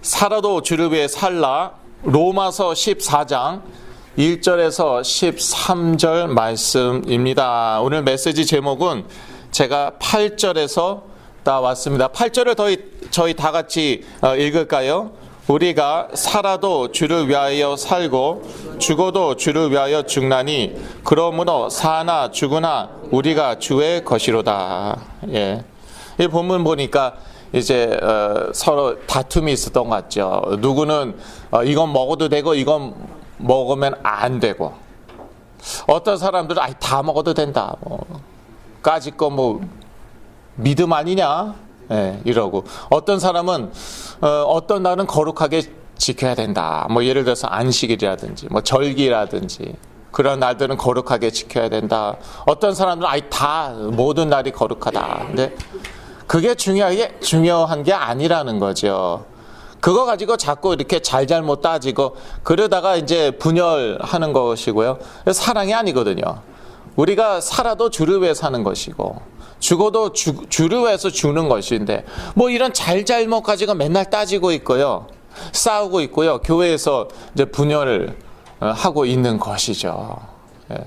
살아도 주를 위해 살라. 로마서 14장 1절에서 13절 말씀입니다. 오늘 메시지 제목은 제가 8절에서 따왔습니다. 8절을 저희 다 같이 읽을까요? 우리가 살아도 주를 위하여 살고 죽어도 주를 위하여 죽나니 그러므로 사나 죽으나 우리가 주의 것이로다. 예. 이 본문 보니까 이제 서로 다툼이 있었던 것 같죠. 누구는 이건 먹어도 되고 이건 먹으면 안 되고, 어떤 사람들은 다 먹어도 된다. 까짓 거 믿음 아니냐? 예, 이러고, 어떤 사람은 어떤 날은 거룩하게 지켜야 된다. 예를 들어서 안식일이라든지 절기라든지 그런 날들은 거룩하게 지켜야 된다. 어떤 사람들은 다 모든 날이 거룩하다. 근데 그게 중요한 게 아니라는 거죠. 그거 가지고 자꾸 이렇게 잘잘못 따지고 그러다가 이제 분열하는 것이고요. 사랑이 아니거든요. 우리가 살아도 주를 위해 사는 것이고 죽어도 주를 위해서 죽는 것인데 이런 잘잘못 가지고 맨날 따지고 있고요. 싸우고 있고요. 교회에서 이제 분열을 하고 있는 것이죠. 예.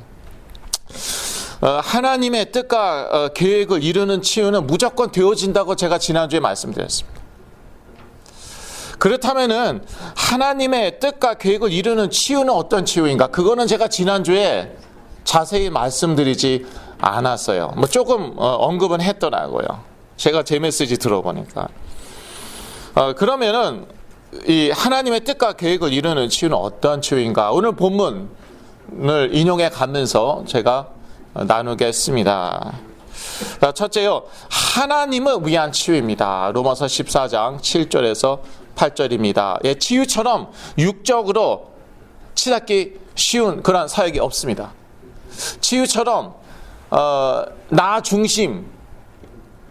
하나님의 뜻과 계획을 이루는 치유는 무조건 되어진다고 제가 지난주에 말씀드렸습니다. 그렇다면은 하나님의 뜻과 계획을 이루는 치유는 어떤 치유인가? 그거는 제가 지난주에 자세히 말씀드리지 않았어요. 조금 언급은 했더라고요. 제가 제 메시지 들어보니까. 그러면은 이 하나님의 뜻과 계획을 이루는 치유는 어떤 치유인가? 오늘 본문을 인용해 가면서 제가 나누겠습니다. 첫째요, 하나님을 위한 치유입니다. 로마서 14장 7절에서 8절입니다. 예, 치유처럼 육적으로 치닫기 쉬운 그런 사역이 없습니다. 치유처럼 나 중심이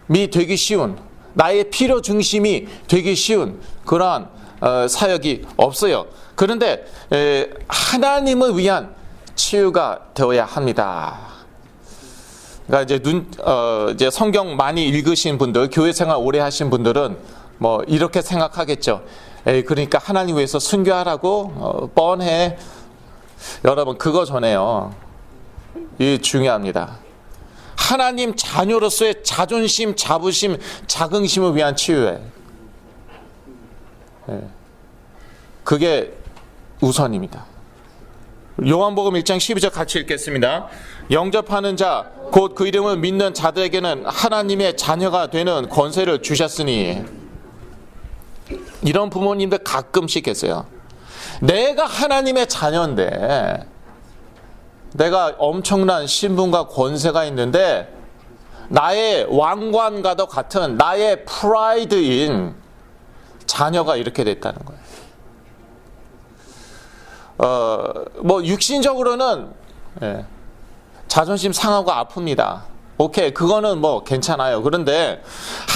되기 쉬운, 나의 필요 중심이 되기 쉬운 그러한 사역이 없어요. 그런데 하나님을 위한 치유가 되어야 합니다. 그러니까 이제 성경 많이 읽으신 분들, 교회 생활 오래 하신 분들은 이렇게 생각하겠죠. 그러니까 하나님 위해서 순교하라고 뻔해. 여러분, 그거 전에요. 이 중요합니다. 하나님 자녀로서의 자존심, 자부심, 자긍심을 위한 치유예요. 그게 우선입니다. 요한복음 1장 12절 같이 읽겠습니다. 영접하는 자, 곧 그 이름을 믿는 자들에게는 하나님의 자녀가 되는 권세를 주셨으니. 이런 부모님들 가끔씩 계세요. 내가 하나님의 자녀인데, 내가 엄청난 신분과 권세가 있는데 나의 왕관과도 같은 나의 프라이드인 자녀가 이렇게 됐다는 거예요. 육신적으로는 자존심 상하고 아픕니다. 오케이, 그거는 괜찮아요. 그런데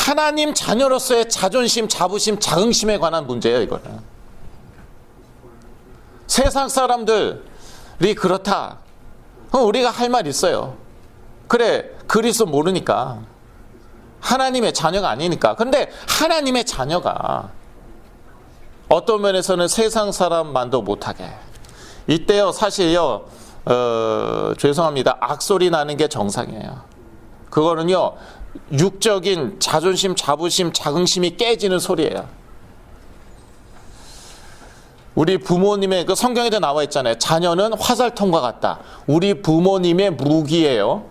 하나님 자녀로서의 자존심, 자부심, 자긍심에 관한 문제예요, 이거는. 세상 사람들이 그렇다. 우리가 할 말 있어요. 그래, 그리스도 모르니까. 하나님의 자녀가 아니니까. 그런데 하나님의 자녀가 어떤 면에서는 세상 사람만도 못하게. 이때요, 사실요, 죄송합니다. 악소리 나는 게 정상이에요. 그거는요, 육적인 자존심, 자부심, 자긍심이 깨지는 소리예요. 우리 부모님의 성경에도 나와 있잖아요. 자녀는 화살통과 같다. 우리 부모님의 무기예요.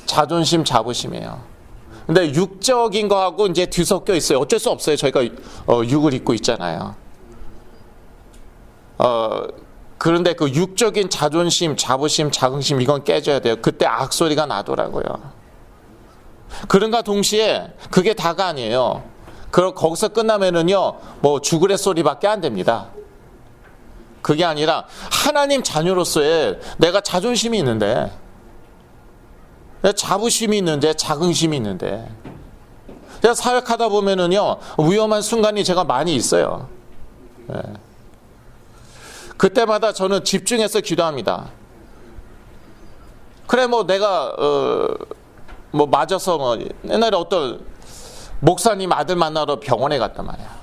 자존심, 자부심이에요. 근데 육적인 거하고 이제 뒤섞여 있어요. 어쩔 수 없어요. 저희가 육을 입고 있잖아요. 그런데 그 육적인 자존심, 자부심, 자긍심 이건 깨져야 돼요. 그때 악소리가 나더라고요. 그런가 동시에 그게 다가 아니에요. 거기서 끝나면은요, 죽으래 소리밖에 안 됩니다. 그게 아니라 하나님 자녀로서의 내가 자존심이 있는데, 내 자부심이 있는데, 자긍심이 있는데, 제가 사역하다 보면은요, 위험한 순간이 제가 많이 있어요. 그때마다 저는 집중해서 기도합니다. 그래, 내가 맞아서 옛날에 어떤 목사님 아들 만나러 병원에 갔단 말이야.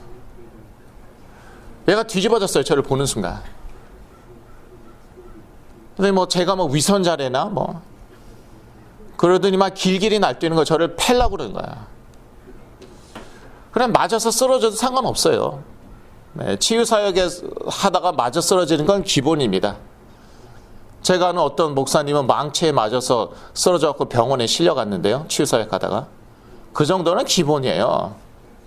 얘가 뒤집어졌어요. 저를 보는 순간. 근데 뭐 제가 뭐 위선자래나 뭐 그러더니 막 길길이 날뛰는 거 저를 패려고 그러는 거야. 그냥 맞아서 쓰러져도 상관없어요. 네, 치유사역에 하다가 맞아 쓰러지는 건 기본입니다. 제가 아는 어떤 목사님은 망치에 맞아서 쓰러져갖고 병원에 실려갔는데요. 치유사역 하다가. 그 정도는 기본이에요.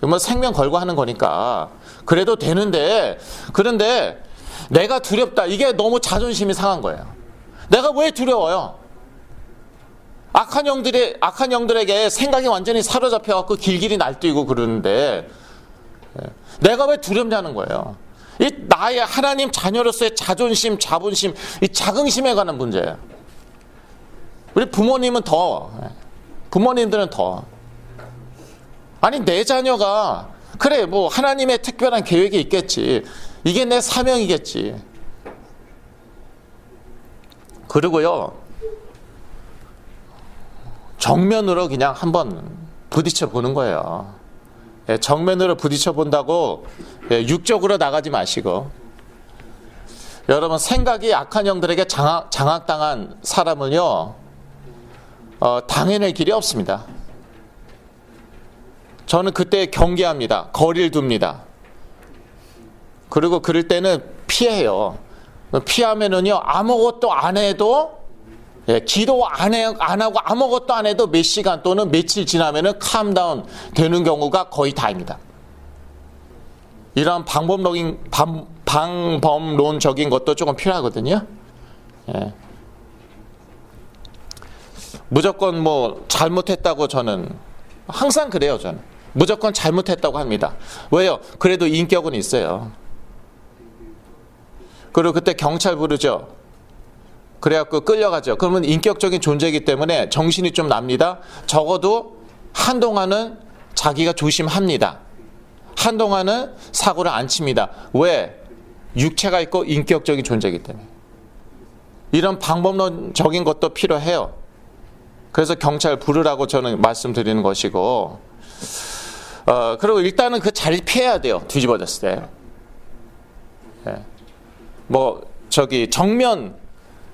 뭐 생명 걸고 하는 거니까. 그래도 되는데, 그런데 내가 두렵다. 이게 너무 자존심이 상한 거예요. 내가 왜 두려워요? 악한 영들에게 생각이 완전히 사로잡혀갖고 길길이 날뛰고 그러는데, 내가 왜 두렵냐는 거예요. 이 나의 하나님 자녀로서의 자존심, 자본심, 이 자긍심에 관한 문제예요. 우리 부모님들은 더. 아니, 내 자녀가, 그래, 뭐, 하나님의 특별한 계획이 있겠지. 이게 내 사명이겠지. 그리고요, 정면으로 그냥 한번 부딪혀 보는 거예요. 정면으로 부딪혀 본다고 육적으로 나가지 마시고, 여러분, 생각이 악한 영들에게 장악당한 사람은요, 당해낼 길이 없습니다. 저는 그때 경계합니다. 거리를 둡니다. 그리고 그럴 때는 피해요. 피하면은요, 아무것도 안 해도, 기도 안 하고 아무것도 안 해도 몇 시간 또는 며칠 지나면은 캄다운 되는 경우가 거의 다입니다. 이런 방법론적인 것도 조금 필요하거든요. 예. 무조건 뭐 잘못했다고 저는 항상 그래요. 저는 무조건 잘못했다고 합니다. 왜요? 그래도 인격은 있어요. 그리고 그때 경찰 부르죠. 그래갖고 끌려가죠. 그러면 인격적인 존재이기 때문에 정신이 좀 납니다. 적어도 한동안은 자기가 조심합니다. 한동안은 사고를 안 칩니다. 왜? 육체가 있고 인격적인 존재이기 때문에. 이런 방법론적인 것도 필요해요. 그래서 경찰 부르라고 저는 말씀드리는 것이고, 그리고 일단은 그 자리를 피해야 돼요. 뒤집어졌을 때. 예. 정면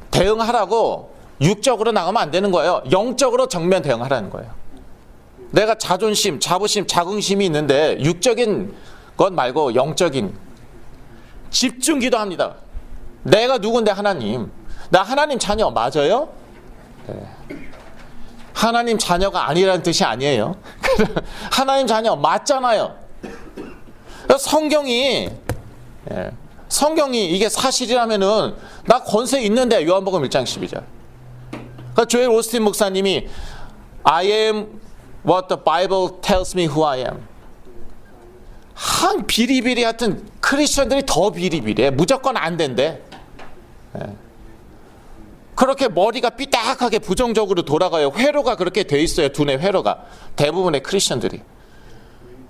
대응하라고 육적으로 나가면 안 되는 거예요. 영적으로 정면 대응하라는 거예요. 내가 자존심, 자부심, 자긍심이 있는데 육적인 것 말고 영적인 집중 기도합니다. 내가 누군데 하나님. 나 하나님 자녀 맞아요? 네. 하나님 자녀가 아니라는 뜻이 아니에요. 하나님 자녀 맞잖아요. 성경이 이게 사실이라면은 나 권세 있는데, 요한복음 1장 12절. 그러니까 조엘 오스틴 목사님이 I am what the Bible tells me who I am. 한 비리비리 하여튼 크리스천들이 더 비리비리해. 무조건 안 된대. 그렇게 머리가 삐딱하게 부정적으로 돌아가요. 회로가 그렇게 돼 있어요. 두뇌 회로가. 대부분의 크리스천들이.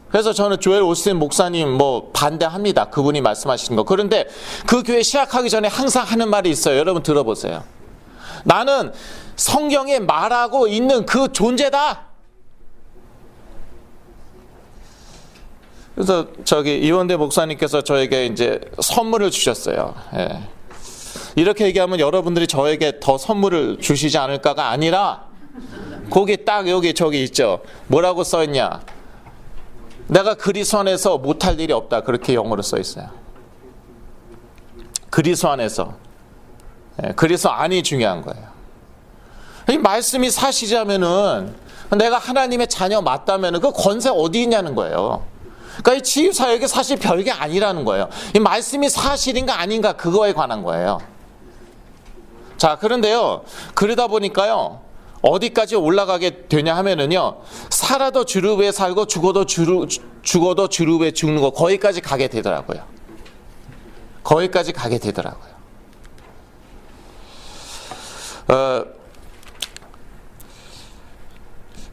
그래서 저는 조엘 오스틴 목사님 반대합니다. 그분이 말씀하시는 거. 그런데 그 교회 시작하기 전에 항상 하는 말이 있어요. 여러분 들어보세요. 나는 성경에 말하고 있는 그 존재다. 그래서 이원대 목사님께서 저에게 이제 선물을 주셨어요. 예. 이렇게 얘기하면 여러분들이 저에게 더 선물을 주시지 않을까가 아니라, 거기 딱 저기 있죠. 뭐라고 써있냐. 내가 그리스도 안에서 못할 일이 없다. 그렇게 영어로 써 있어요. 그리스도 안에서. 그리스도 안이 중요한 거예요. 이 말씀이 사실이라면은, 내가 하나님의 자녀 맞다면은 그 권세 어디 있냐는 거예요. 그러니까 이 치유사역이 사실 별게 아니라는 거예요. 이 말씀이 사실인가 아닌가 그거에 관한 거예요. 자, 그런데요, 그러다 보니까요, 어디까지 올라가게 되냐 하면은요, 살아도 주를 위해 살고 죽어도 주를 위해 죽는 거, 거기까지 가게 되더라고요. 거기까지 가게 되더라고요.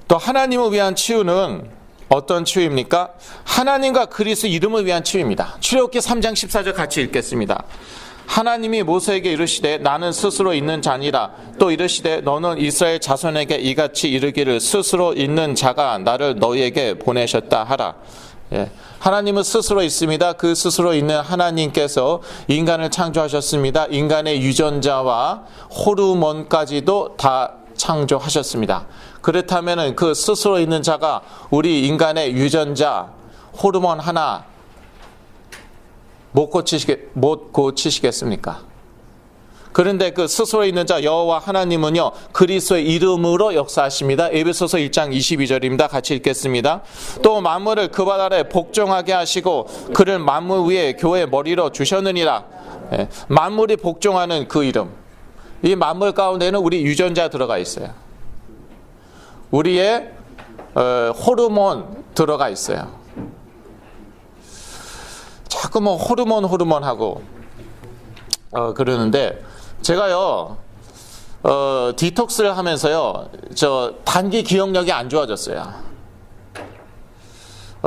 또 하나님을 위한 치유는 어떤 치유입니까? 하나님과 그리스도 이름을 위한 치유입니다. 출애굽기 3장 14절 같이 읽겠습니다. 하나님이 모세에게 이르시되 나는 스스로 있는 자니라. 또 이르시되 너는 이스라엘 자손에게 이같이 이르기를 스스로 있는 자가 나를 너희에게 보내셨다 하라. 예. 하나님은 스스로 있습니다. 그 스스로 있는 하나님께서 인간을 창조하셨습니다. 인간의 유전자와 호르몬까지도 다 창조하셨습니다. 그렇다면 그 스스로 있는 자가 우리 인간의 유전자, 호르몬 하나 못 고치시겠습니까? 그런데 그 스스로 있는 자 여호와 하나님은요, 그리스도의 이름으로 역사하십니다. 에베소서 1장 22절입니다. 같이 읽겠습니다. 또 만물을 그 발 아래 복종하게 하시고 그를 만물 위에 교회의 머리로 주셨느니라. 만물이 복종하는 그 이름. 이 만물 가운데는 우리 유전자 들어가 있어요. 우리의 호르몬 들어가 있어요. 자꾸 뭐 호르몬 하고 그러는데, 제가요 디톡스를 하면서요 저 단기 기억력이 안 좋아졌어요.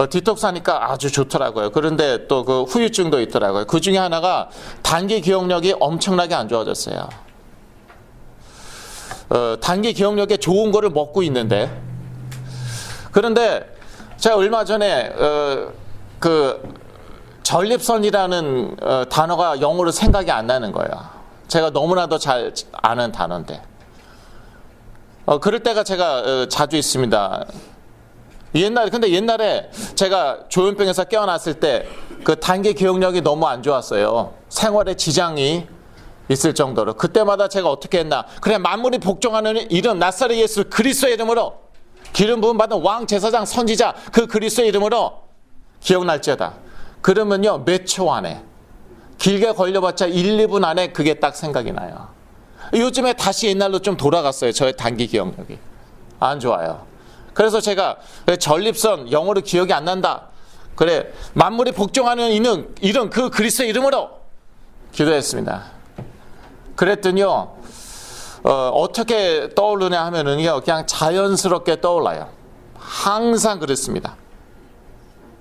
디톡스 하니까 아주 좋더라고요. 그런데 또 그 후유증도 있더라고요. 그 중에 하나가 단기 기억력이 엄청나게 안 좋아졌어요. 단기 기억력에 좋은 거를 먹고 있는데, 그런데 제가 얼마 전에 그 전립선이라는 단어가 영어로 생각이 안 나는 거예요. 제가 너무나도 잘 아는 단어인데, 그럴 때가 제가 자주 있습니다. 근데 옛날에 제가 조현병에서 깨어났을 때 그 단기 기억력이 너무 안 좋았어요. 생활에 지장이 있을 정도로. 그때마다 제가 어떻게 했나? 그래, 만물이 복종하는 이름 나사렛 예수 그리스도의 이름으로, 기름 부음 받은 왕 제사장 선지자 그 그리스도의 이름으로 기억날지어다. 그러면요 몇 초 안에, 길게 걸려봤자 1, 2분 안에 그게 딱 생각이 나요. 요즘에 다시 옛날로 좀 돌아갔어요. 저의 단기 기억력이 안 좋아요. 그래서 제가 전립선 영어로 기억이 안 난다. 그래, 만물이 복종하는 이름 그 그리스도의 이름으로 기도했습니다. 그랬더니요 어떻게 떠오르냐 하면은요 그냥 자연스럽게 떠올라요. 항상 그렇습니다.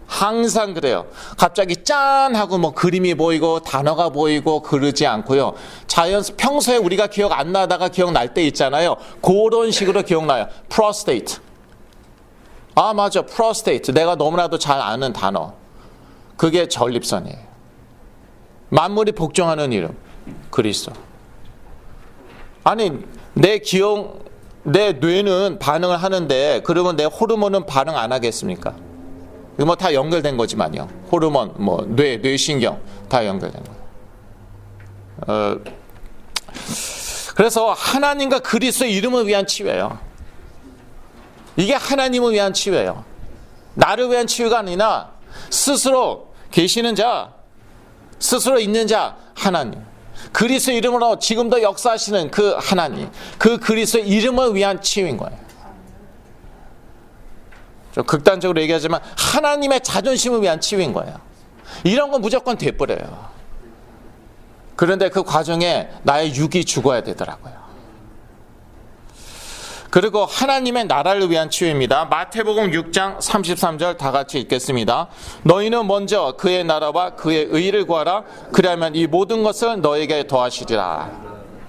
항상 그래요. 갑자기 짠 하고 뭐 그림이 보이고 단어가 보이고 그러지 않고요. 평소에 우리가 기억 안 나다가 기억날 때 있잖아요. 그런 식으로 기억나요. 프로스테이트. 아 맞아, 프로스테이트. 내가 너무나도 잘 아는 단어. 그게 전립선이에요. 만물이 복종하는 이름 그리스도. 아니 내 뇌는 반응을 하는데, 그러면 내 호르몬은 반응 안 하겠습니까? 이거 뭐 다 연결된 거지만요. 호르몬, 뭐 뇌신경 다 연결된 거예요. 그래서 하나님과 그리스도의 이름을 위한 치유예요. 이게 하나님을 위한 치유예요. 나를 위한 치유가 아니라 스스로 계시는 자, 스스로 있는 자 하나님, 그리스도의 이름으로 지금도 역사하시는 그 하나님, 그 그리스도의 이름을 위한 치유인 거예요. 좀 극단적으로 얘기하지만 하나님의 자존심을 위한 치유인 거예요. 이런 건 무조건 돼버려요. 그런데 그 과정에 나의 육이 죽어야 되더라고요. 그리고 하나님의 나라를 위한 치유입니다. 마태복음 6장 33절 다 같이 읽겠습니다. 너희는 먼저 그의 나라와 그의 의를 구하라. 그러면 이 모든 것을 너에게 더하시리라.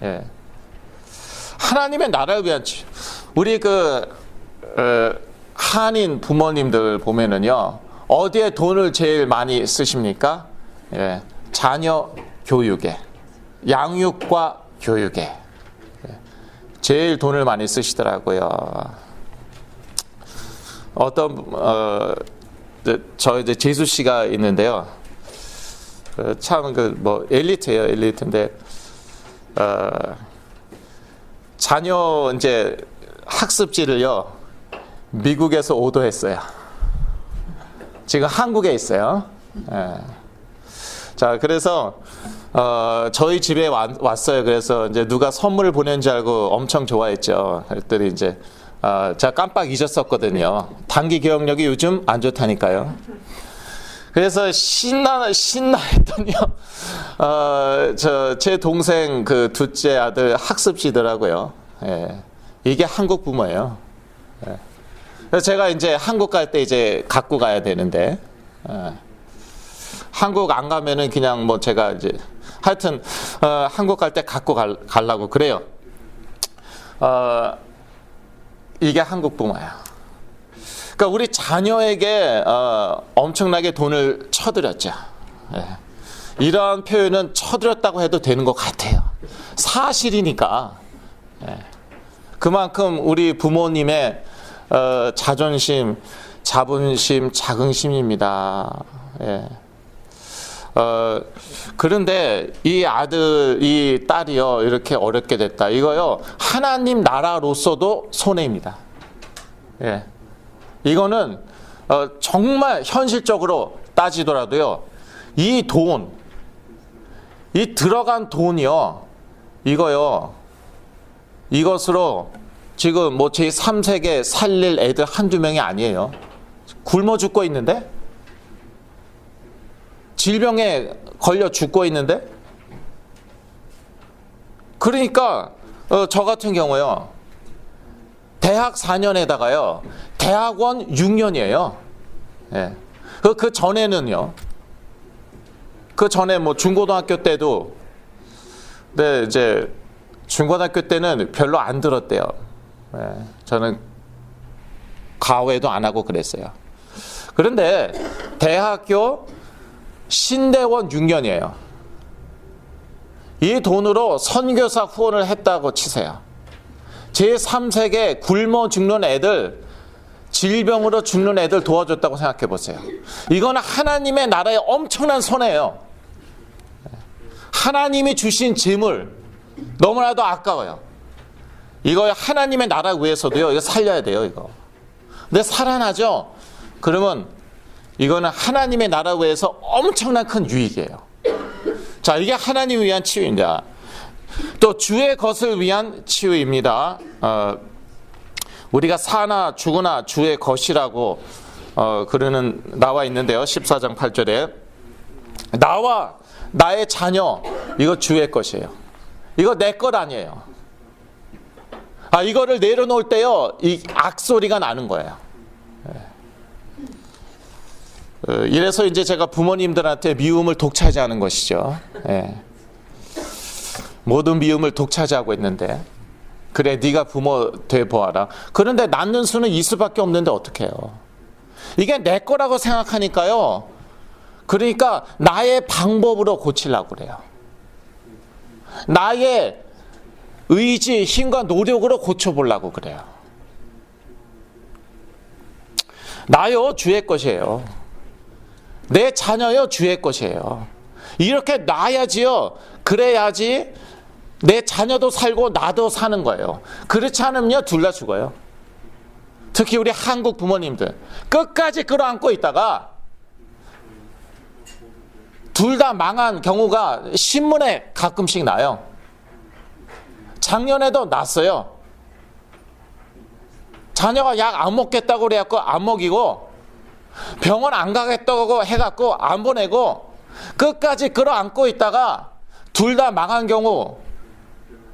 예. 하나님의 나라를 위한 치유. 우리 한인 부모님들 보면은요, 어디에 돈을 제일 많이 쓰십니까? 예, 자녀 교육에, 양육과 교육에 제일 돈을 많이 쓰시더라고요. 저 이제 재수 씨가 있는데요. 참 엘리트예요, 엘리트인데 자녀 이제 학습지를요 미국에서 오더했어요. 지금 한국에 있어요. 예. 자, 그래서 저희 집에 왔어요. 그래서 이제 누가 선물을 보낸 줄 알고 엄청 좋아했죠. 그랬더니 이제 제가 깜빡 잊었었거든요. 단기 기억력이 요즘 안 좋다니까요. 그래서 신나 했더니요. 제 동생 그 둘째 아들 학습지더라고요. 예. 이게 한국 부모예요. 예. 그래서 제가 이제 한국 갈 때 이제 갖고 가야 되는데, 한국 안 가면은 그냥 뭐 제가 이제 하여튼 한국 갈 때 갖고 가려고 그래요. 이게 한국 부모야. 그러니까 우리 자녀에게 엄청나게 돈을 쳐드렸죠. 예. 이러한 표현은 쳐드렸다고 해도 되는 것 같아요. 사실이니까. 예. 그만큼 우리 부모님의 자존심, 자본심, 자긍심입니다. 예. 그런데 이 아들, 이 딸이요, 이렇게 어렵게 됐다. 이거요, 하나님 나라로서도 손해입니다. 예. 이거는, 정말 현실적으로 따지더라도요, 이 돈, 이 들어간 돈이요, 이거요, 이것으로 지금 뭐 제3세계 살릴 애들 한두 명이 아니에요. 굶어 죽고 있는데? 질병에 걸려 죽고 있는데? 그러니까 저 같은 경우요, 대학 4년에다가요 대학원 6년이에요. 예. 그 전에는요, 그 전에 뭐 중고등학교 때도, 네, 이제 중고등학교 때는 별로 안 들었대요. 예. 저는 과외도 안 하고 그랬어요. 그런데 대학교 신대원 6년이에요. 이 돈으로 선교사 후원을 했다고 치세요. 제3세계 굶어 죽는 애들, 질병으로 죽는 애들 도와줬다고 생각해 보세요. 이거는 하나님의 나라의 엄청난 손해예요. 하나님이 주신 재물 너무나도 아까워요. 이거 하나님의 나라 위해서도요, 이거 살려야 돼요, 이거. 근데 살아나죠? 그러면 이거는 하나님의 나라 위해서 엄청난 큰 유익이에요. 자, 이게 하나님을 위한 치유입니다. 또 주의 것을 위한 치유입니다. 우리가 사나 죽으나 주의 것이라고 그러는 나와 있는데요. 14장 8절에 나와 나의 자녀, 이거 주의 것이에요. 이거 내 것 아니에요. 이거를 내려놓을 때요, 이 악소리가 나는 거예요. 이래서 이제 제가 부모님들한테 미움을 독차지하는 것이죠. 예. 모든 미움을 독차지하고 있는데, 그래 네가 부모 돼 보아라. 그런데 낳는 수는 이 수밖에 없는데 어떡해요. 이게 내 거라고 생각하니까요, 그러니까 나의 방법으로 고치려고 그래요. 나의 의지, 힘과 노력으로 고쳐보려고 그래요. 나요 주의 것이에요. 내 자녀요 주의 것이에요. 이렇게 놔야지요. 그래야지 내 자녀도 살고 나도 사는 거예요. 그렇지 않으면요, 둘 다 죽어요. 특히 우리 한국 부모님들 끝까지 끌어안고 있다가 둘 다 망한 경우가 신문에 가끔씩 나요. 작년에도 났어요. 자녀가 약 안 먹겠다고 그래갖고 안 먹이고, 병원 안 가겠다고 해갖고 안 보내고, 끝까지 끌어안고 있다가 둘 다 망한 경우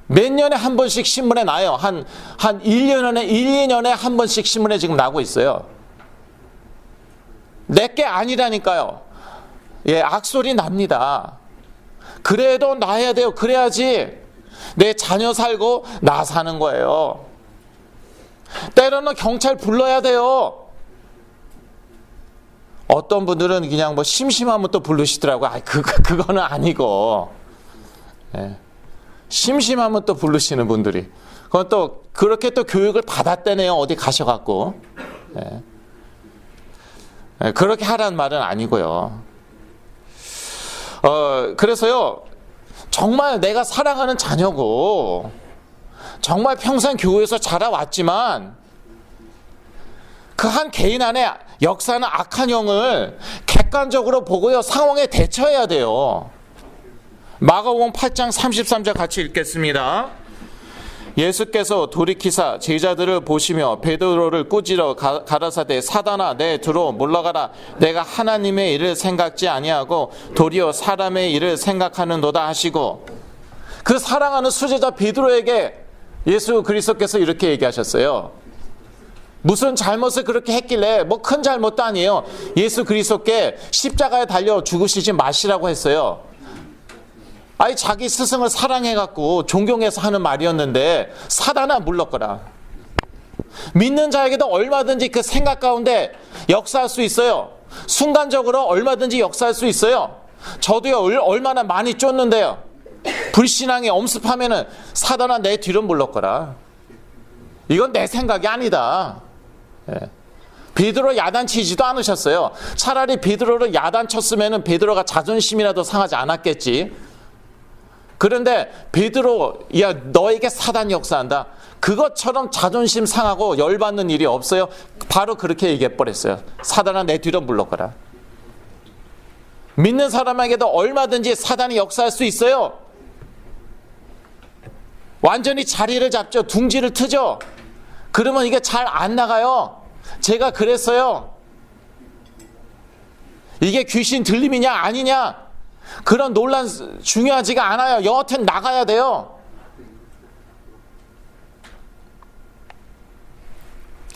몇 년에 한 번씩 신문에 나요. 한 1년에 2년에 한 번씩 신문에 지금 나고 있어요. 내게 아니라니까요. 예, 악소리 납니다. 그래도 나야 돼요. 그래야지 내 자녀 살고 나 사는 거예요. 때로는 경찰 불러야 돼요. 어떤 분들은 그냥 뭐 심심하면 또 부르시더라고요. 그거는 아니고. 예. 심심하면 또 부르시는 분들이. 그건 또 그렇게 또 교육을 받았대네요. 어디 가셔갖고. 예. 예, 그렇게 하라는 말은 아니고요. 그래서요, 정말 내가 사랑하는 자녀고, 정말 평생 교회에서 자라왔지만, 그 한 개인 안에 역사는 악한 영을 객관적으로 보고요, 상황에 대처해야 돼요. 마가복음 8장 33절 같이 읽겠습니다. 예수께서 돌이키사 제자들을 보시며 베드로를 꾸짖어 가라사대 사단아 내 두로 물러가라. 내가 하나님의 일을 생각지 아니하고 도리어 사람의 일을 생각하는도다 하시고, 그 사랑하는 수제자 베드로에게 예수 그리스도께서 이렇게 얘기하셨어요. 무슨 잘못을 그렇게 했길래, 뭐 큰 잘못도 아니에요. 예수 그리스도께 십자가에 달려 죽으시지 마시라고 했어요. 아니, 자기 스승을 사랑해갖고 존경해서 하는 말이었는데, 사단아 물러거라. 믿는 자에게도 얼마든지 그 생각 가운데 역사할 수 있어요. 순간적으로 얼마든지 역사할 수 있어요. 저도요, 얼마나 많이 쫓는데요. 불신앙에 엄습하면은 사단아 내 뒤로 물러거라. 이건 내 생각이 아니다. 예. 베드로 야단치지도 않으셨어요. 차라리 베드로를 야단쳤으면은 베드로가 자존심이라도 상하지 않았겠지. 그런데 베드로, 야 너에게 사단이 역사한다. 그것처럼 자존심 상하고 열받는 일이 없어요. 바로 그렇게 얘기해 버렸어요. 사단아 내 뒤로 물러가라. 믿는 사람에게도 얼마든지 사단이 역사할 수 있어요. 완전히 자리를 잡죠. 둥지를 트죠. 그러면 이게 잘 안 나가요. 제가 그랬어요. 이게 귀신 들림이냐 아니냐 그런 논란 중요하지가 않아요. 여하튼 나가야 돼요.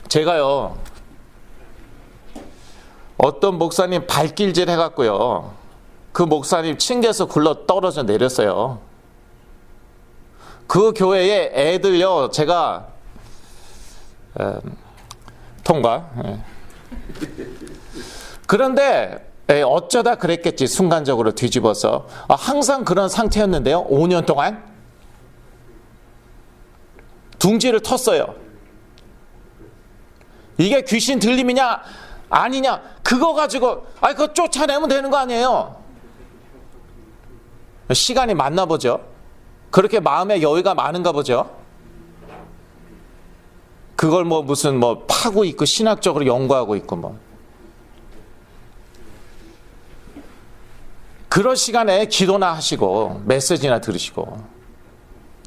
제가요, 어떤 목사님 발길질 해갖고요, 그 목사님 층계에서 굴러 떨어져 내렸어요. 그 교회에 애들요, 제가 통과. 그런데 어쩌다 그랬겠지. 순간적으로 뒤집어서. 항상 그런 상태였는데요. 5년 동안 둥지를 텄어요. 이게 귀신 들림이냐 아니냐 그거 가지고 그거 쫓아내면 되는 거 아니에요. 시간이 많나 보죠. 그렇게 마음에 여유가 많은가 보죠. 그걸 무슨 파고 있고 신학적으로 연구하고 있고 그럴 시간에 기도나 하시고 메시지나 들으시고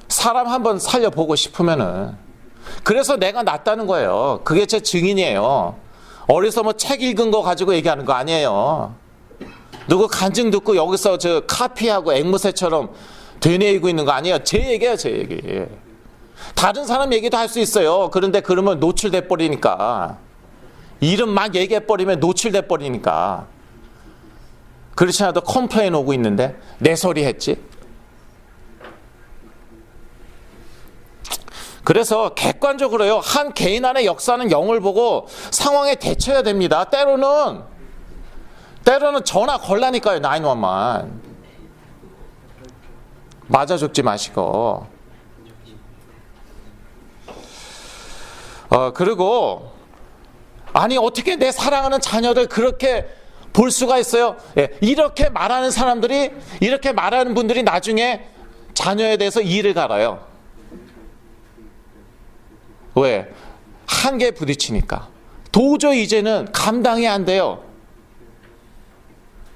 사람 한번 살려보고 싶으면은, 그래서 내가 낫다는 거예요. 그게 제 증인이에요. 어디서 책 읽은 거 가지고 얘기하는 거 아니에요. 누구 간증 듣고 여기서 저 카피하고 앵무새처럼 되뇌이고 있는 거 아니에요. 제 얘기예요, 제 얘기. 다른 사람 얘기도 할 수 있어요. 그런데 그러면 노출돼 버리니까, 이름 막 얘기해 버리면 노출돼 버리니까. 그렇지 않아도 컴플레인 오고 있는데 내 소리 했지. 그래서 객관적으로요, 한 개인 안의 역사는 영을 보고 상황에 대처해야 됩니다. 때로는 전화 걸라니까요. 911 맞아 죽지 마시고. 그리고 아니 어떻게 내 사랑하는 자녀들 그렇게 볼 수가 있어요? 이렇게 말하는 사람들이, 이렇게 말하는 분들이 나중에 자녀에 대해서 이를 갈아요. 왜? 한계에 부딪히니까. 도저히 이제는 감당이 안 돼요.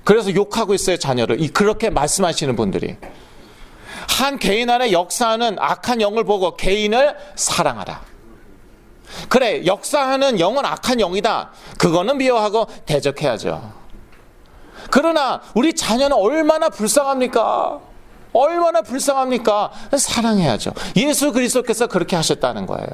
그래서 욕하고 있어요, 자녀를. 그렇게 말씀하시는 분들이. 한 개인 안에 역사하는 악한 영을 보고 개인을 사랑하라. 그래, 역사하는 영은 악한 영이다. 그거는 미워하고 대적해야죠. 그러나 우리 자녀는 얼마나 불쌍합니까? 얼마나 불쌍합니까? 사랑해야죠. 예수 그리스도께서 그렇게 하셨다는 거예요.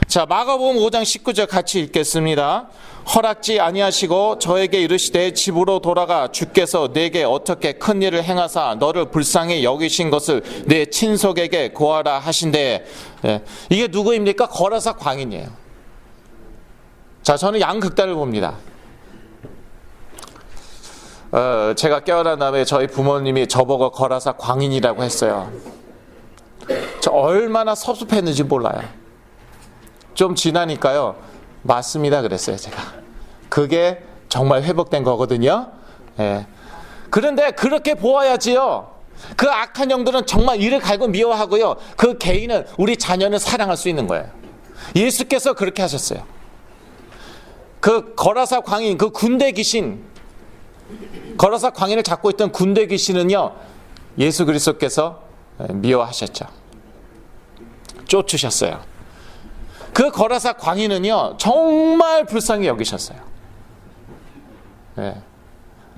자, 마가복음 5장 19절 같이 읽겠습니다. 허락지 아니하시고 저에게 이르시되 집으로 돌아가 주께서 내게 어떻게 큰 일을 행하사 너를 불쌍히 여기신 것을 내 친속에게 고하라 하신대. 이게 누구입니까? 거라사 광인이에요. 자, 저는 양극단을 봅니다. 제가 깨어난 다음에 저희 부모님이 저보고 거라사 광인이라고 했어요. 저 얼마나 섭섭했는지 몰라요. 좀 지나니까요, 맞습니다 그랬어요, 제가. 그게 정말 회복된 거거든요. 그런데 그렇게 보아야지요. 그 악한 영들은 정말 이를 갈고 미워하고요, 그 개인은, 우리 자녀는 사랑할 수 있는 거예요. 예수께서 그렇게 하셨어요. 그 거라사 광인, 그 군대 귀신, 거라사 광인을 잡고 있던 군대 귀신은요, 예수 그리스도께서 미워하셨죠. 쫓으셨어요. 그 거라사 광인은요, 정말 불쌍히 여기셨어요.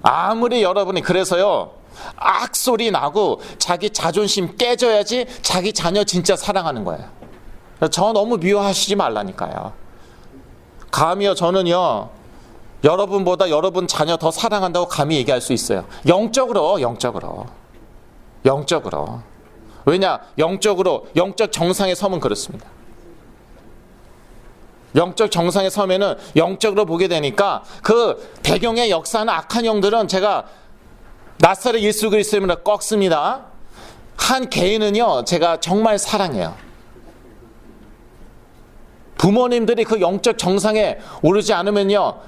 아무리 여러분이, 그래서요, 악소리 나고 자기 자존심 깨져야지 자기 자녀 진짜 사랑하는 거예요. 저 너무 미워하시지 말라니까요. 감히요, 저는요, 여러분보다 여러분 자녀 더 사랑한다고 감히 얘기할 수 있어요. 영적으로. 왜냐? 영적으로, 영적 정상에 서면 그렇습니다. 영적 정상에 서면은 영적으로 보게 되니까 그 배경의 역사는 악한 영들은 제가 나사렛 예수 그리스도를 꺾습니다. 한 개인은요, 제가 정말 사랑해요. 부모님들이 그 영적 정상에 오르지 않으면요,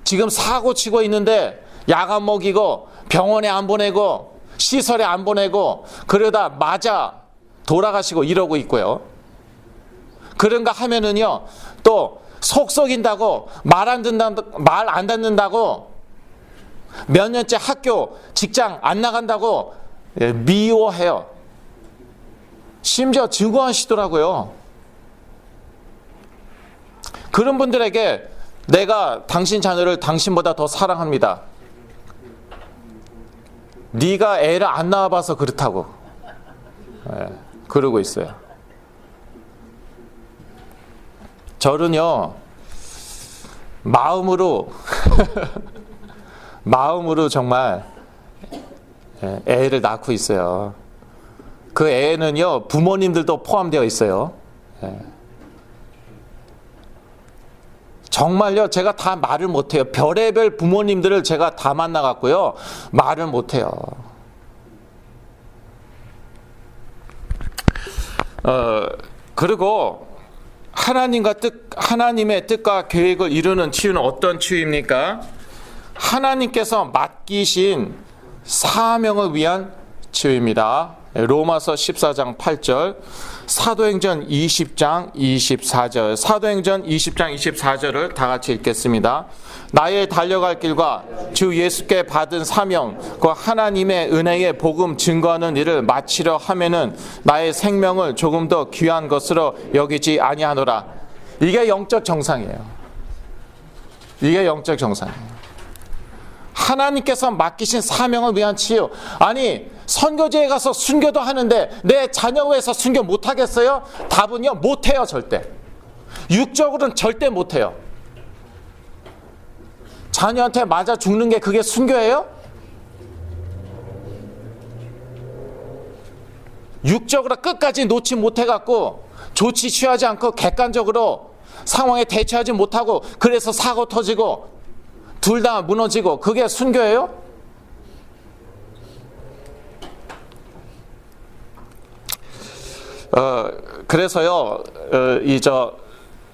지금 사고 치고 있는데 약 안 먹이고 병원에 안 보내고 시설에 안 보내고 그러다 맞아 돌아가시고 이러고 있고요. 그런가 하면은요, 또 속썩인다고 말 안 듣는다고 몇 년째 학교 직장 안 나간다고 미워해요. 심지어 증오하시더라고요. 그런 분들에게 내가 당신 자녀를 당신보다 더 사랑합니다. 네가 애를 안 낳아봐서 그렇다고 그러고 있어요. 저는요, 마음으로 정말 애를 낳고 있어요. 그 애는요, 부모님들도 포함되어 있어요. 정말요, 제가 다 말을 못해요. 별의별 부모님들을 제가 다 만나갖고요, 말을 못해요. 그리고 하나님의 뜻과 계획을 이루는 치유는 어떤 치유입니까? 하나님께서 맡기신 사명을 위한 치유입니다. 로마서 14장 8절, 사도행전 20장 24절, 사도행전 20장 24절을 다 같이 읽겠습니다. 나의 달려갈 길과 주 예수께 받은 사명, 그 하나님의 은혜의 복음 증거하는 일을 마치려 하면은 나의 생명을 조금 더 귀한 것으로 여기지 아니하노라. 이게 영적 정상이에요. 이게 영적 정상이에요. 하나님께서 맡기신 사명을 위한 치유. 아니, 선교지에 가서 순교도 하는데 내 자녀 위해서 순교 못하겠어요? 답은요, 못해요. 절대. 육적으로는 절대 못해요. 자녀한테 맞아 죽는 게 그게 순교예요? 육적으로 끝까지 놓지 못해갖고 조치 취하지 않고 객관적으로 상황에 대처하지 못하고 그래서 사고 터지고 둘 다 무너지고 그게 순교예요? 그래서요,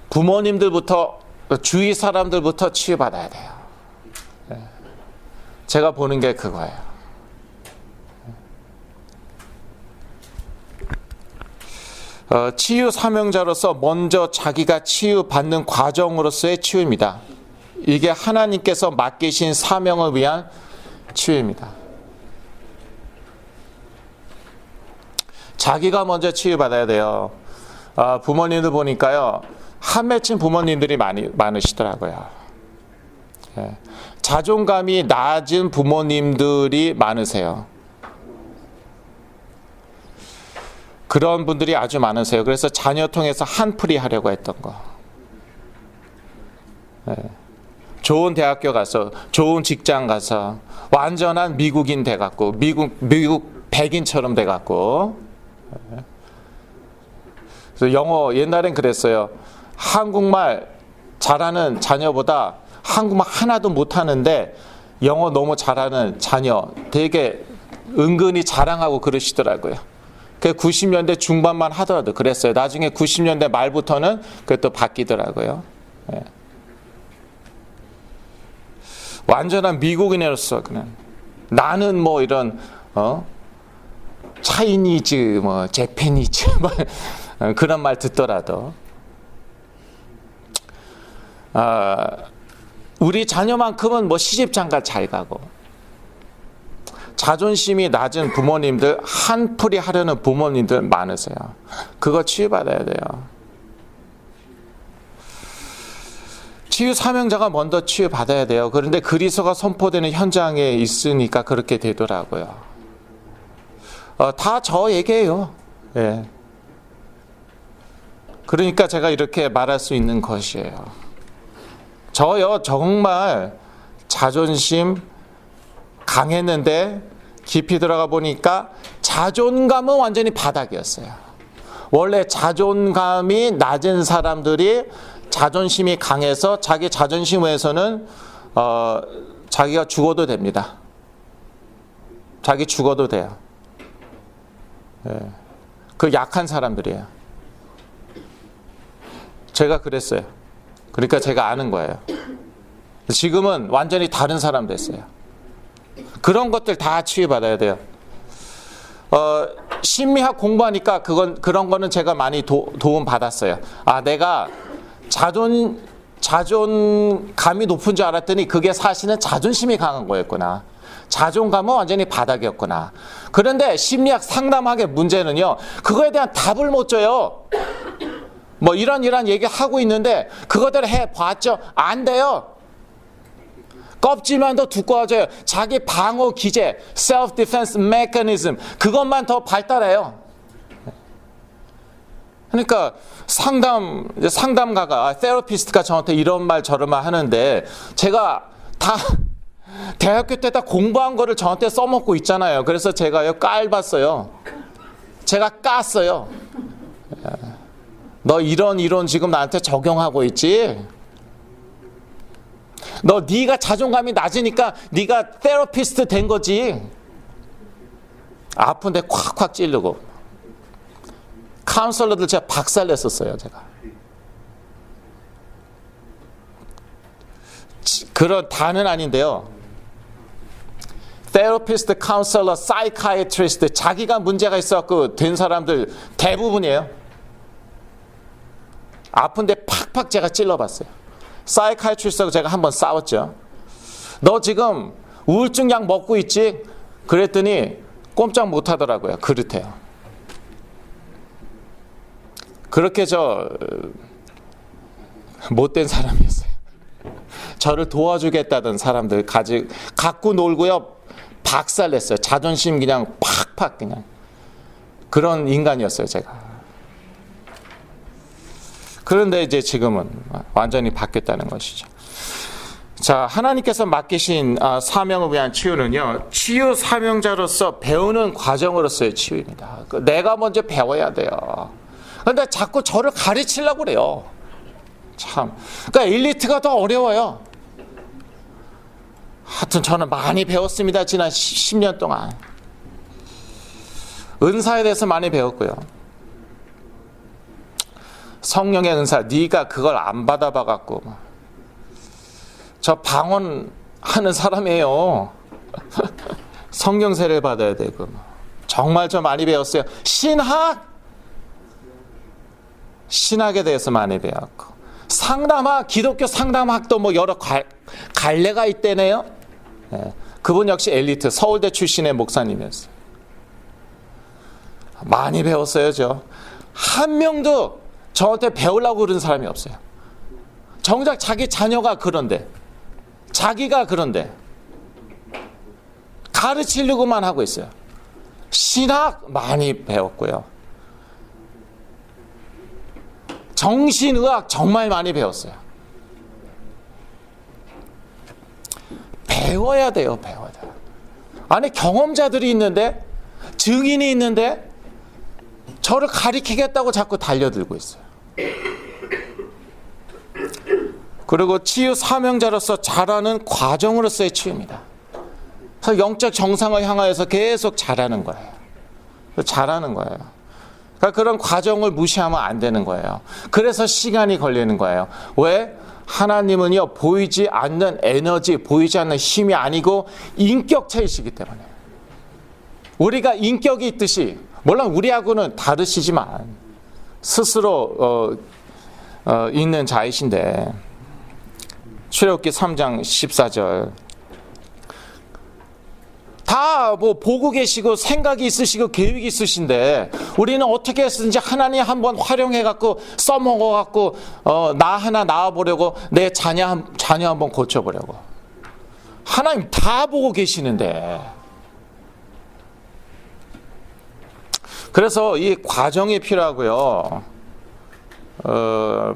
부모님들부터 주위 사람들부터 치유받아야 돼요. 제가 보는 게 그거예요. 치유 사명자로서 먼저 자기가 치유받는 과정으로서의 치유입니다. 이게 하나님께서 맡기신 사명을 위한 치유입니다. 자기가 먼저 치유받아야 돼요. 부모님들 보니까요, 한 맺힌 부모님들이 많으시더라고요. 자존감이 낮은 부모님들이 많으세요. 그런 분들이 아주 많으세요. 그래서 자녀 통해서 한풀이 하려고 했던 거. 좋은 대학교 가서, 좋은 직장 가서, 완전한 미국인 돼갖고, 미국 백인처럼 돼갖고. 그래서 영어, 옛날엔 그랬어요. 한국말 잘하는 자녀보다 한국말 하나도 못하는데 영어 너무 잘하는 자녀 되게 은근히 자랑하고 그러시더라고요. 그 90년대 중반만 하더라도 그랬어요. 나중에 90년대 말부터는 그것도 바뀌더라고요. 완전한 미국인으로서 그냥 나는 뭐 이런 차이니즈 뭐 재패니즈 뭐 그런 말 듣더라도 우리 자녀만큼은 뭐 시집장가 잘 가고 자존심이 낮은 부모님들, 한풀이 하려는 부모님들 많으세요. 그거 치유받아야 돼요. 치유 사명자가 먼저 치유받아야 돼요. 그런데 그리스도가 선포되는 현장에 있으니까 그렇게 되더라고요. 다 저 얘기예요. 예. 그러니까 제가 이렇게 말할 수 있는 것이에요. 저요, 정말 자존심 강했는데 깊이 들어가 보니까 자존감은 완전히 바닥이었어요. 원래 자존감이 낮은 사람들이 자존심이 강해서 자기 자존심 위해서는 자기가 죽어도 됩니다. 자기 죽어도 돼요. 예. 그 약한 사람들이에요. 제가 그랬어요. 그러니까 제가 아는 거예요. 지금은 완전히 다른 사람 됐어요. 그런 것들 다 치유받아야 돼요. 심리학 공부하니까 그런 거는 제가 많이 도움 받았어요. 내가 자존감이 높은 줄 알았더니 그게 사실은 자존심이 강한 거였구나. 자존감은 완전히 바닥이었구나. 그런데 심리학 상담학의 문제는요, 그거에 대한 답을 못 줘요. 뭐 이런 얘기 하고 있는데 그거대로 해봤죠? 안 돼요. 껍질만 더 두꺼워져요. 자기 방어 기제, self defense mechanism, 그것만 더 발달해요. 그러니까 상담가가, 테라피스트가 저한테 이런 말 저런 말 하는데 제가 다 대학교 때 다 공부한 거를 저한테 써먹고 있잖아요. 그래서 제가요 깔봤어요. 제가 깠어요. 너 이런 이론 지금 나한테 적용하고 있지? 네가 자존감이 낮으니까 네가 테라피스트 된 거지. 아픈데 콱콱 찌르고. 카운슬러들 제가 박살냈었어요. 제가. 그런 다는 아닌데요. 테라피스트, 카운슬러, 사이카이트리스트, 자기가 문제가 있어갖고 된 사람들 대부분이에요. 아픈데 팍팍 제가 찔러봤어요. 사이카이트리스트하고 제가 한번 싸웠죠. 너 지금 우울증 약 먹고 있지? 그랬더니 꼼짝 못 하더라고요. 그렇대요. 그렇게 못된 사람이었어요. 저를 도와주겠다던 사람들 갖고 놀고요. 박살냈어요. 자존심 그냥 팍팍 그냥. 그런 인간이었어요, 제가. 그런데 이제 지금은 완전히 바뀌었다는 것이죠. 자, 하나님께서 맡기신 사명을 위한 치유는요, 치유 사명자로서 배우는 과정으로서의 치유입니다. 내가 먼저 배워야 돼요. 그런데 자꾸 저를 가르치려고 그래요. 참. 그러니까 엘리트가 더 어려워요. 하여튼 저는 많이 배웠습니다. 지난 10년 동안. 은사에 대해서 많이 배웠고요. 성령의 은사, 네가 그걸 안 받아봐갖고 저 방언하는 사람이에요. 성령 세례를 받아야 되고 정말 저 많이 배웠어요. 신학에 대해서 많이 배웠고 상담학, 기독교 상담학도 뭐 여러 갈래가 있대네요. 네. 그분 역시 엘리트, 서울대 출신의 목사님이었어요. 많이 배웠어요. 저 한 명도 저한테 배우려고 그러는 사람이 없어요. 정작 자기 자녀가 그런데, 자기가 그런데 가르치려고만 하고 있어요. 신학 많이 배웠고요. 정신의학 정말 많이 배웠어요. 배워야 돼요. 배워야 돼요. 아니 경험자들이 있는데, 증인이 있는데 저를 가리키겠다고 자꾸 달려들고 있어요. 그리고 치유 사명자로서 자라는 과정으로서의 치유입니다. 그래서 영적 정상을 향하여서 계속 자라는 거예요. 자라는 거예요. 그러니까 그런 과정을 무시하면 안 되는 거예요. 그래서 시간이 걸리는 거예요. 왜? 하나님은요, 보이지 않는 에너지, 보이지 않는 힘이 아니고 인격체이시기 때문에. 우리가 인격이 있듯이, 물론 우리하고는 다르시지만 스스로 있는 자이신데, 출애굽기 3장 14절 다 뭐 보고 계시고 생각이 있으시고 계획이 있으신데 우리는 어떻게 해서든지 하나님 한번 활용해갖고 써먹어갖고 나 하나 낳아보려고, 내 자녀 한번 고쳐보려고. 하나님 다 보고 계시는데. 그래서 이 과정이 필요하고요.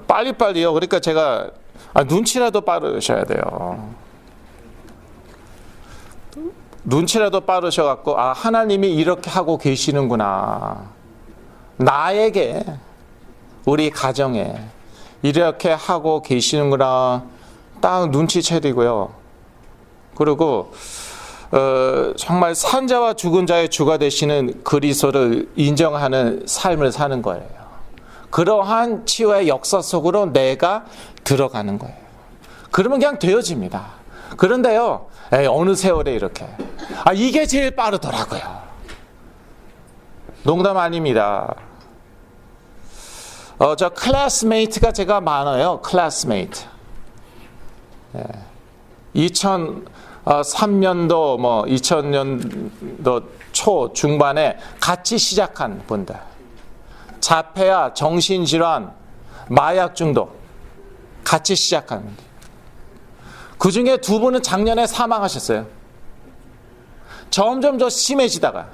빨리빨리요. 그러니까 제가 눈치라도 빠르셔야 돼요. 눈치라도 빠르셔갖고 하나님이 이렇게 하고 계시는구나. 나에게, 우리 가정에 이렇게 하고 계시는구나 딱 눈치채리고요. 그리고 정말 산자와 죽은 자의 주가 되시는 그리스도를 인정하는 삶을 사는 거예요. 그러한 치유의 역사 속으로 내가 들어가는 거예요. 그러면 그냥 되어집니다. 그런데요, 어느 세월에 이렇게. 이게 제일 빠르더라고요. 농담 아닙니다. 저 클래스메이트가 제가 많아요. 클래스메이트. 2003년도 2000년도 초 중반에 같이 시작한 분들. 자폐아, 정신질환, 마약 중독 같이 시작한 분들. 그 중에 두 분은 작년에 사망하셨어요. 점점 더 심해지다가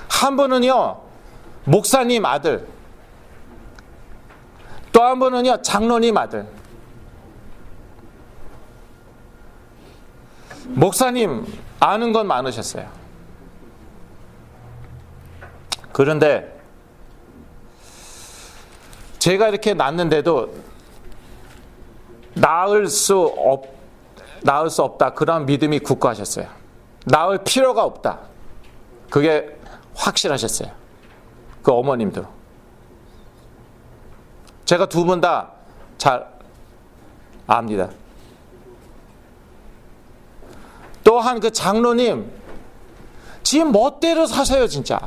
한 분은요 목사님 아들, 또 한 분은요 장로님 아들. 목사님 아는 건 많으셨어요. 그런데 제가 이렇게 낳는데도 낳을 수 없다. 그런 믿음이 굳고하셨어요. 낳을 필요가 없다. 그게 확실하셨어요. 그 어머님도. 제가 두 분 다 잘 압니다. 또한 그 장로님, 지금 멋대로 사세요, 진짜.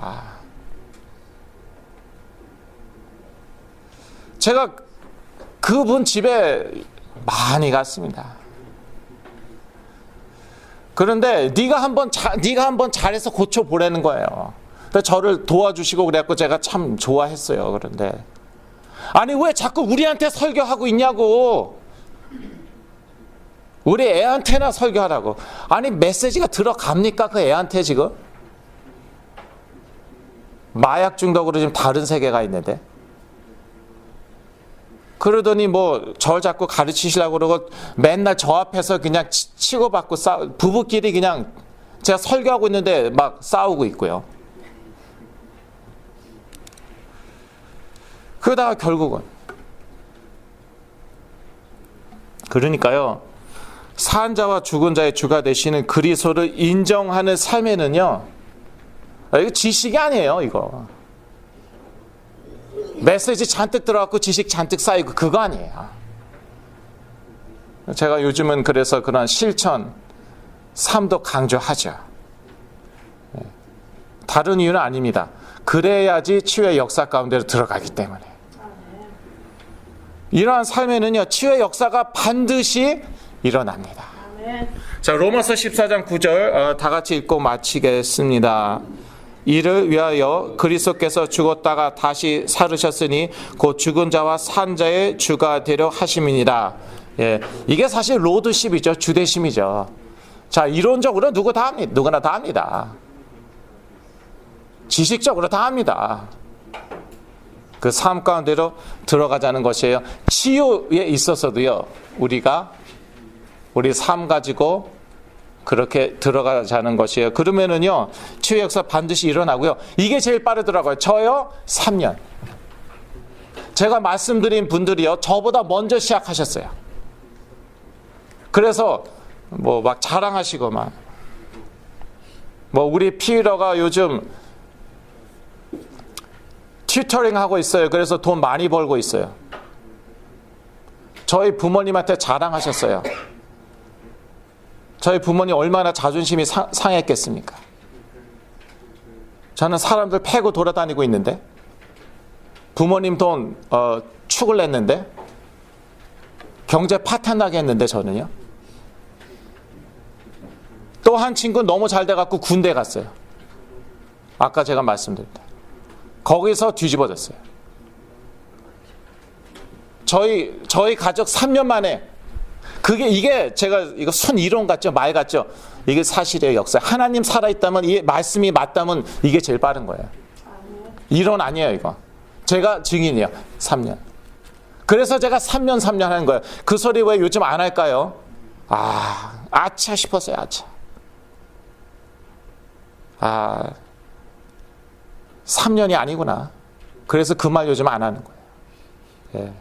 제가 그분 집에 많이 갔습니다. 그런데 네가 한번 잘해서 고쳐 보라는 거예요. 그래서 저를 도와주시고 그래갖고 제가 참 좋아했어요. 그런데 아니 왜 자꾸 우리한테 설교하고 있냐고. 우리 애한테나 설교하라고. 아니 메시지가 들어갑니까 그 애한테 지금? 마약 중독으로 지금 다른 세계가 있는데. 그러더니 절 자꾸 가르치시려고 그러고 맨날 저 앞에서 그냥 치고받고 부부끼리 그냥 제가 설교하고 있는데 막 싸우고 있고요. 그러다가 결국은 그러니까요. 산 자와 죽은 자의 주가 되시는 그리스도를 인정하는 삶에는요. 이거 지식이 아니에요, 이거. 메시지 잔뜩 들어갖고 지식 잔뜩 쌓이고 그거 아니에요. 제가 요즘은 그래서 그런 실천, 삶도 강조하죠. 다른 이유는 아닙니다. 그래야지 치유의 역사 가운데로 들어가기 때문에. 이러한 삶에는요, 치유의 역사가 반드시 일어납니다. 자, 로마서 14장 9절 다 같이 읽고 마치겠습니다. 이를 위하여 그리스도께서 죽었다가 다시 살으셨으니 곧 죽은 자와 산 자의 주가 되려 하심이니라. 예, 이게 사실 로드십이죠. 주대심이죠. 자, 이론적으로 누구나 다 합니다. 지식적으로 다 합니다. 그 삶 가운데로 들어가자는 것이에요. 치유에 있어서도요, 우리가 우리 삶 가지고 그렇게 들어가자는 것이에요. 그러면은요, 치유 역사 반드시 일어나고요. 이게 제일 빠르더라고요. 저요, 3년. 제가 말씀드린 분들이요, 저보다 먼저 시작하셨어요. 그래서 막 자랑하시고만. 우리 피러가 요즘 튜터링 하고 있어요. 그래서 돈 많이 벌고 있어요. 저희 부모님한테 자랑하셨어요. 저희 부모님 얼마나 자존심이 상했겠습니까? 저는 사람들 패고 돌아다니고 있는데, 부모님 돈 축을 냈는데, 경제 파탄나게 했는데 저는요. 또 한 친구 너무 잘 돼갖고 군대 갔어요. 아까 제가 말씀드렸다. 거기서 뒤집어졌어요. 저희 가족 3년 만에 이게 제가 이거 순 이론 같죠? 말 같죠? 이게 사실의 역사. 하나님 살아있다면, 이 말씀이 맞다면 이게 제일 빠른 거예요. 이론 아니에요, 이거. 제가 증인이에요. 3년. 그래서 제가 3년 하는 거예요. 그 소리 왜 요즘 안 할까요? 아차 싶었어요, 아차. 3년이 아니구나. 그래서 그 말 요즘 안 하는 거예요. 예.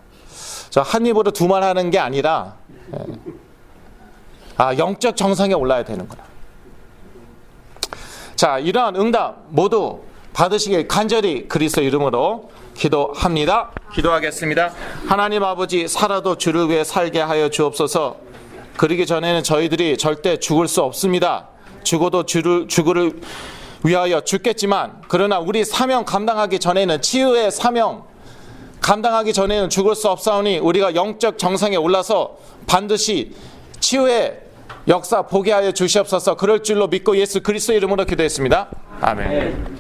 저 한 입으로 두 말 하는 게 아니라 영적 정상에 올라야 되는구나. 자, 이러한 응답 모두 받으시길 간절히 그리스도 이름으로 기도합니다. 기도하겠습니다. 하나님 아버지, 살아도 주를 위해 살게 하여 주옵소서. 그러기 전에는 저희들이 절대 죽을 수 없습니다. 죽어도 주를 위하여 죽겠지만, 그러나 우리 사명 감당하기 전에는, 치유의 사명 감당하기 전에는 죽을 수 없사오니 우리가 영적 정상에 올라서 반드시 치유의 역사 보게 하여 주시옵소서. 그럴 줄로 믿고 예수 그리스도 이름으로 기도했습니다. 아멘.